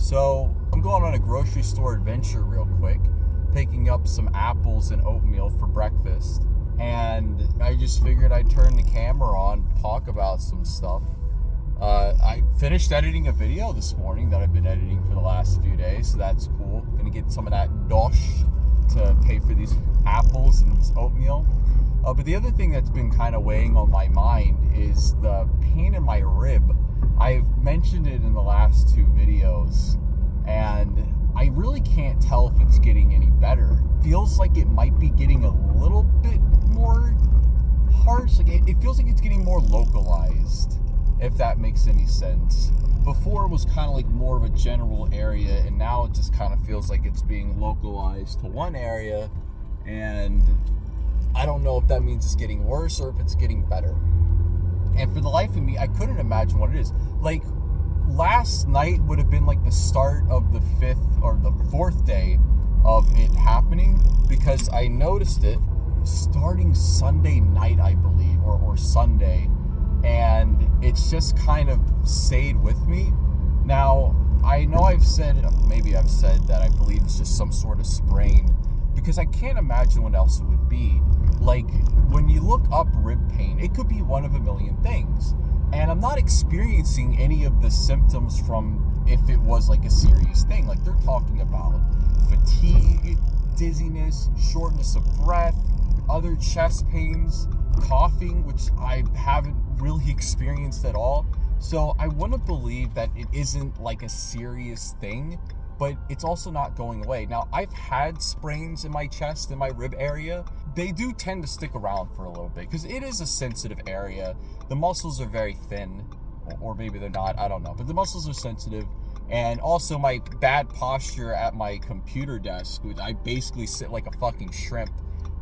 So I'm going on a grocery store adventure real quick, picking up some apples and oatmeal for breakfast. And I just figured I'd turn the camera on, talk about some stuff. I finished editing a video this morning that I've been editing for the last few days, so that's cool. Gonna get some of that dosh to pay for these apples and this oatmeal. But the other thing that's been kind of weighing on my mind is the pain in my rib. I've mentioned it in the last two videos, and I really can't tell if it's getting any better. Feels like it might be getting a little bit more harsh. Like it feels like it's getting more localized, if that makes any sense. Before it was kind of like more of a general area, and now it just kind of feels like it's being localized to one area, and I don't know if that means it's getting worse or if it's getting better. And for the life of me, I couldn't imagine what it is. Like, last night would have been like the start of the fifth or the fourth day of it happening, because I noticed it starting Sunday night, I believe, or Sunday, and it's just kind of stayed with me. Now, I know maybe I've said that I believe it's just some sort of sprain, because I can't imagine what else it would be. Like, when you look up rib pain, it could be one of a million things. And I'm not experiencing any of the symptoms from if it was like a serious thing. Like, they're talking about fatigue, dizziness, shortness of breath, other chest pains, coughing, which I haven't really experienced at all. So I want to believe that it isn't like a serious thing, but it's also not going away. Now, I've had sprains in my chest, in my rib area. They do tend to stick around for a little bit because it is a sensitive area. The muscles are very thin, or maybe they're not, I don't know. But the muscles are sensitive. And also my bad posture at my computer desk, which I basically sit like a fucking shrimp,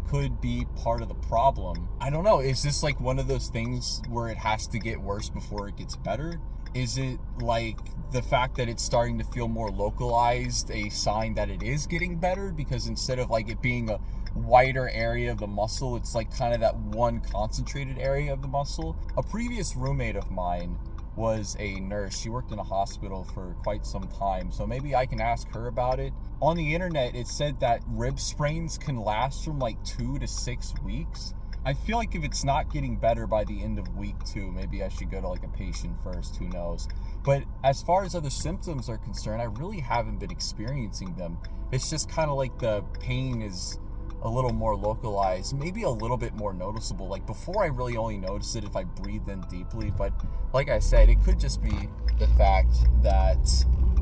could be part of the problem. I don't know. Is this like one of those things where it has to get worse before it gets better? Is it like the fact that it's starting to feel more localized a sign that it is getting better? Because instead of like it being a wider area of the muscle, it's like kind of that one concentrated area of the muscle. A previous roommate of mine was a nurse. She worked in a hospital for quite some time, so maybe I can ask her about it. On the internet, it said that rib sprains can last from like 2 to 6 weeks. I feel like if it's not getting better by the end of week 2, maybe I should go to like a patient first, who knows. But as far as other symptoms are concerned, I really haven't been experiencing them. It's just kind of like the pain is a little more localized, maybe a little bit more noticeable. Like before, I really only noticed it if I breathed in deeply, but like I said, it could just be the fact that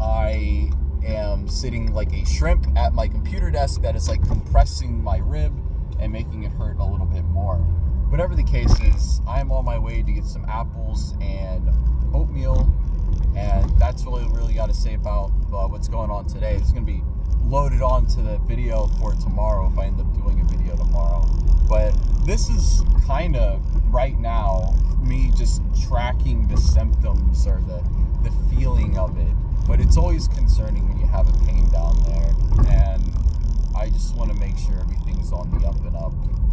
I am sitting like a shrimp at my computer desk that is like compressing my rib and making it hurt a little bit more. Whatever the case is, I'm on my way to get some apples and oatmeal, and that's really got to say about what's going on today. It's going to be loaded onto the video for tomorrow if I end up doing a video tomorrow. But this is kind of right now me just tracking the symptoms or the feeling of it. But it's always concerning when you have a pain down there, and I just want to make sure everything's on the up and up,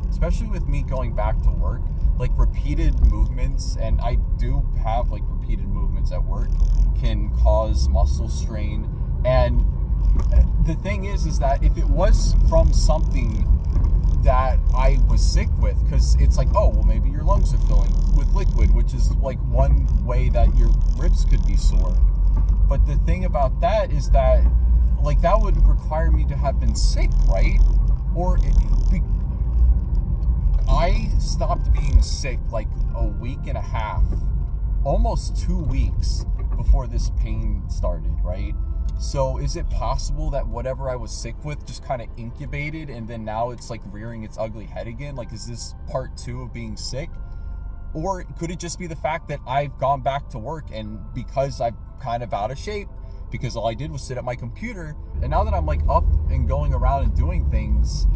especially with me going back to work. Like repeated movements, and I do have like repeated movements at work, can cause muscle strain. And the thing is that if it was from something that I was sick with, because it's like, oh, well, maybe your lungs are filling with liquid, which is like one way that your ribs could be sore. But the thing about that is that, like, that would require me to have been sick, right? Or I stopped being sick like a week and a half, almost 2 weeks before this pain started, right? So is it possible that whatever I was sick with just kind of incubated and then now it's like rearing its ugly head again? Like, is this part 2 of being sick? Or could it just be the fact that I've gone back to work, and because I'm kind of out of shape, because all I did was sit at my computer, and now that I'm like up and going around and doing things,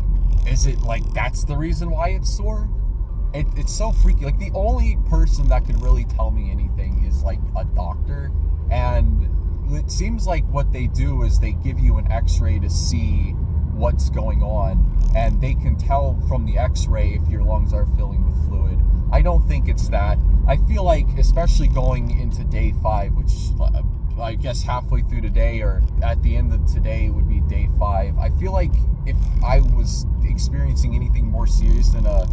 is it like that's the reason why it's sore? It's so freaky. Like, the only person that could really tell me anything is like a doctor, and it seems like what they do is they give you an x-ray to see what's going on, and they can tell from the x-ray if your lungs are filling with fluid. I don't think it's that. I feel like, especially going into day 5, which I guess halfway through today or at the end of today would be day 5. I feel like if I was experiencing anything more serious than a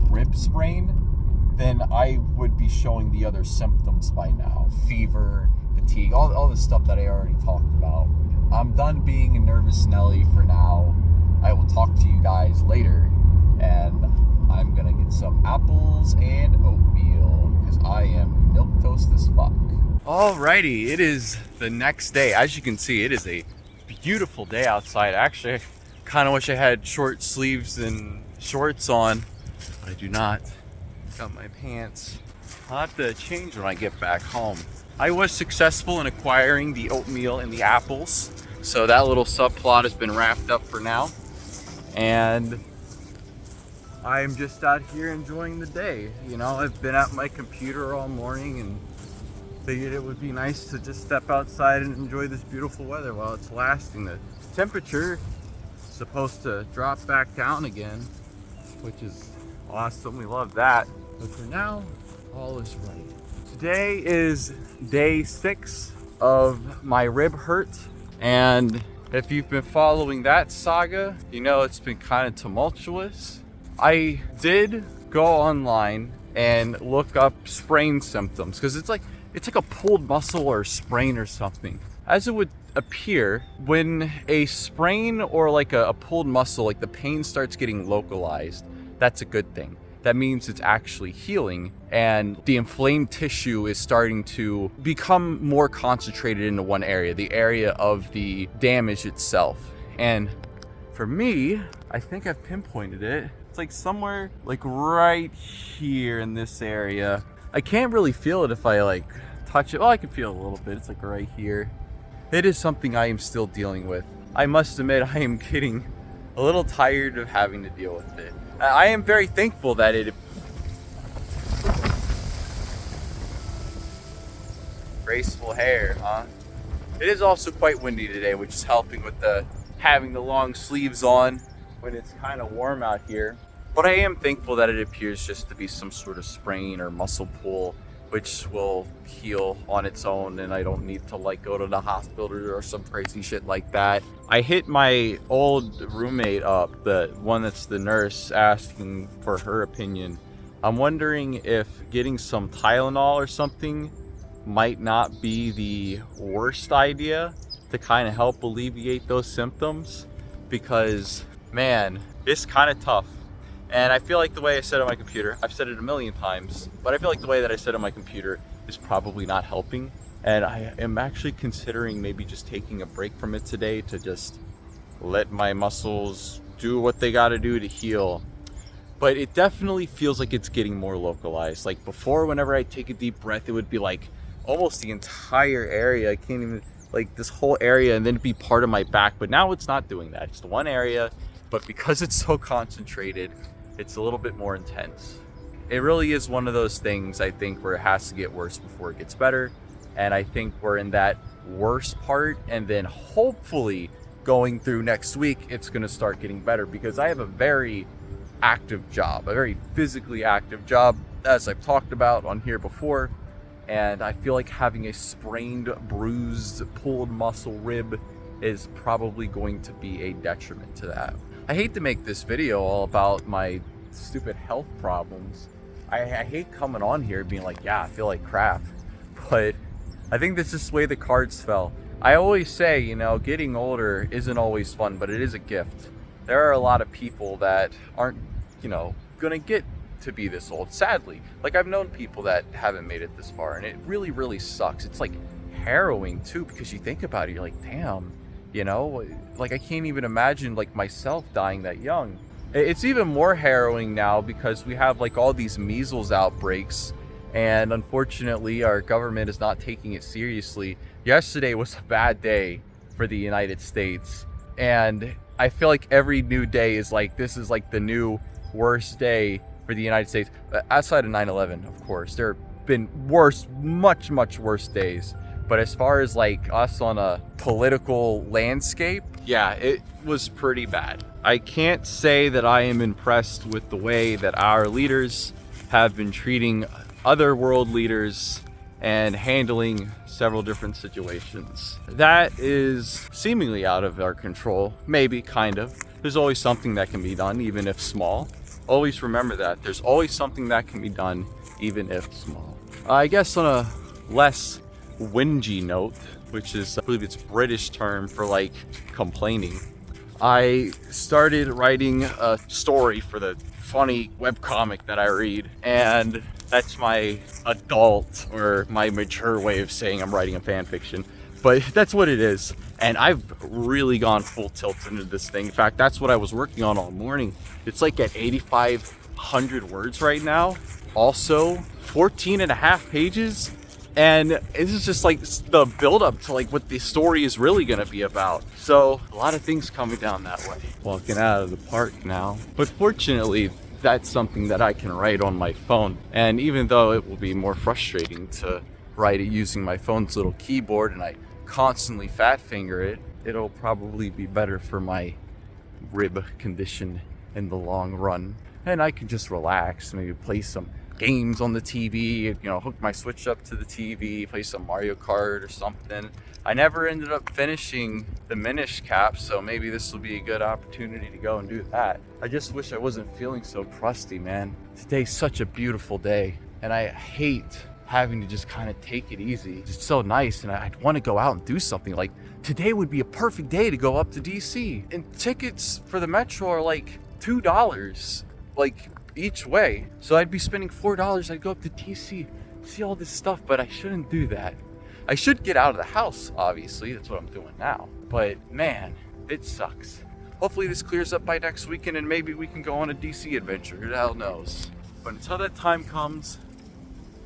rib sprain, then I would be showing the other symptoms by now. Fever, fatigue, all the stuff that I already talked about. I'm done being a nervous Nelly for now. I will talk to you guys later, and I'm gonna get some apples and oatmeal because I am milquetoast as fuck. Alrighty, it is the next day. As you can see, it is a beautiful day outside. Actually, I kind of wish I had short sleeves and shorts on, but I do not. Got my pants. I'll have to change when I get back home. I was successful in acquiring the oatmeal and the apples, so that little subplot has been wrapped up for now. And I'm just out here enjoying the day. You know, I've been at my computer all morning and figured it would be nice to just step outside and enjoy this beautiful weather while it's lasting. The temperature is supposed to drop back down again, which is awesome. We love that. But for now, all is right. Today is day 6 of my rib hurt, and if you've been following that saga, you know it's been kind of tumultuous. I did go online and look up sprain symptoms because it's like a pulled muscle or sprain or something. As it would appear, when a sprain or like a pulled muscle, like the pain starts getting localized, that's a good thing. That means it's actually healing and the inflamed tissue is starting to become more concentrated into one area, the area of the damage itself. And for me, I think I've pinpointed it. It's like somewhere like right here in this area. I can't really feel it if I like touch it. Well, I can feel it a little bit. It's like right here. It is something I am still dealing with. I must admit, I am getting a little tired of having to deal with it. I am very thankful that it... Graceful hair, huh? It is also quite windy today, which is helping with having the long sleeves on when it's kind of warm out here. But I am thankful that it appears just to be some sort of sprain or muscle pull, which will heal on its own, and I don't need to like go to the hospital or some crazy shit like that. I hit my old roommate up, the one that's the nurse, asking for her opinion. I'm wondering if getting some Tylenol or something might not be the worst idea to kind of help alleviate those symptoms, because man, it's kind of tough. And I feel like the way I said on my computer, I've said it a million times, but I feel like the way that I said on my computer is probably not helping. And I am actually considering maybe just taking a break from it today to just let my muscles do what they got to do to heal. But it definitely feels like it's getting more localized. Like before, whenever I take a deep breath, it would be like almost the entire area. I can't even, like this whole area, and then it'd be part of my back. But now it's not doing that. It's the one area, but because it's so concentrated, it's a little bit more intense. It really is one of those things, I think, where it has to get worse before it gets better. And I think we're in that worst part, and then hopefully going through next week, it's gonna start getting better, because I have a very active job, a very physically active job, as I've talked about on here before. And I feel like having a sprained, bruised, pulled muscle rib is probably going to be a detriment to that. I hate to make this video all about my stupid health problems. I hate coming on here being like, yeah, I feel like crap. But I think this is the way the cards fell. I always say, you know, getting older isn't always fun, but it is a gift. There are a lot of people that aren't, you know, gonna get to be this old, sadly. Like, I've known people that haven't made it this far, and it really, really sucks. It's like harrowing too, because you think about it, you're like, damn. You know, like I can't even imagine like myself dying that young. It's even more harrowing now because we have like all these measles outbreaks, and unfortunately our government is not taking it seriously. Yesterday was a bad day for the United States, and I feel like every new day is like, this is like the new worst day for the United States. Outside of 9/11, of course, there have been worse, much worse days. But as far as like us on a political landscape, yeah, it was pretty bad. I can't say that I am impressed with the way that our leaders have been treating other world leaders and handling several different situations. That is seemingly out of our control, maybe, kind of. There's always something that can be done, even if small. Always remember that. There's always something that can be done, even if small. I guess on a less whingy note, which is, I believe it's British term for like complaining, I started writing a story for the funny webcomic that I read, and that's my adult or my mature way of saying I'm writing a fan fiction, but that's what it is. And I've really gone full tilt into this thing. In fact, that's what I was working on all morning. It's like at 8,500 words right now. Also 14 and a half pages. And this is just like the build up to like what the story is really gonna be about. So a lot of things coming down that way. Walking out of the park now. But fortunately, that's something that I can write on my phone. And even though it will be more frustrating to write it using my phone's little keyboard and I constantly fat finger it, it'll probably be better for my rib condition in the long run. And I can just relax, maybe play some games on the TV, hook my Switch up to the TV, play some Mario Kart or something. I never ended up finishing the Minish Cap, so maybe this will be a good opportunity to go and do that. I just wish I wasn't feeling so crusty, man. Today's such a beautiful day, and I hate having to just kind of take it easy. It's so nice, and I'd want to go out and do something. Like, today would be a perfect day to go up to DC. And tickets for the Metro are like $2, like, each way. So I'd be spending $4. I'd go up to DC, see all this stuff, but I shouldn't do that. I should get out of the house, obviously. That's what I'm doing now. But man, it sucks. Hopefully this clears up by next weekend and maybe we can go on a DC adventure. Who the hell knows? But until that time comes,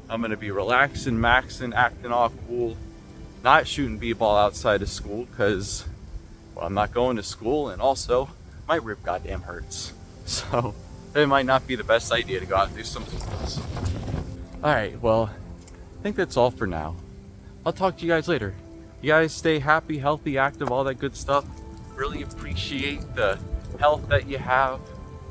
I'm gonna be relaxing, maxing, acting all cool, not shooting b-ball outside of school because, well, I'm not going to school, and also my rib goddamn hurts. So it might not be the best idea to go out and do something else. Alright, well, I think that's all for now. I'll talk to you guys later. You guys stay happy, healthy, active, all that good stuff. Really appreciate the health that you have,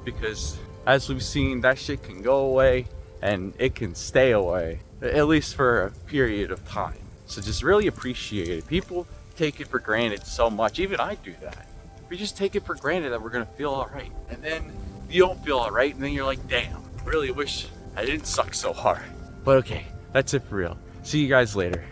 because as we've seen, that shit can go away and it can stay away, at least for a period of time. So just really appreciate it. People take it for granted so much. Even I do that. We just take it for granted that we're gonna feel all right. And then you don't feel all right, and then you're like, damn, I really wish I didn't suck so hard. But okay, that's it for real. See you guys later.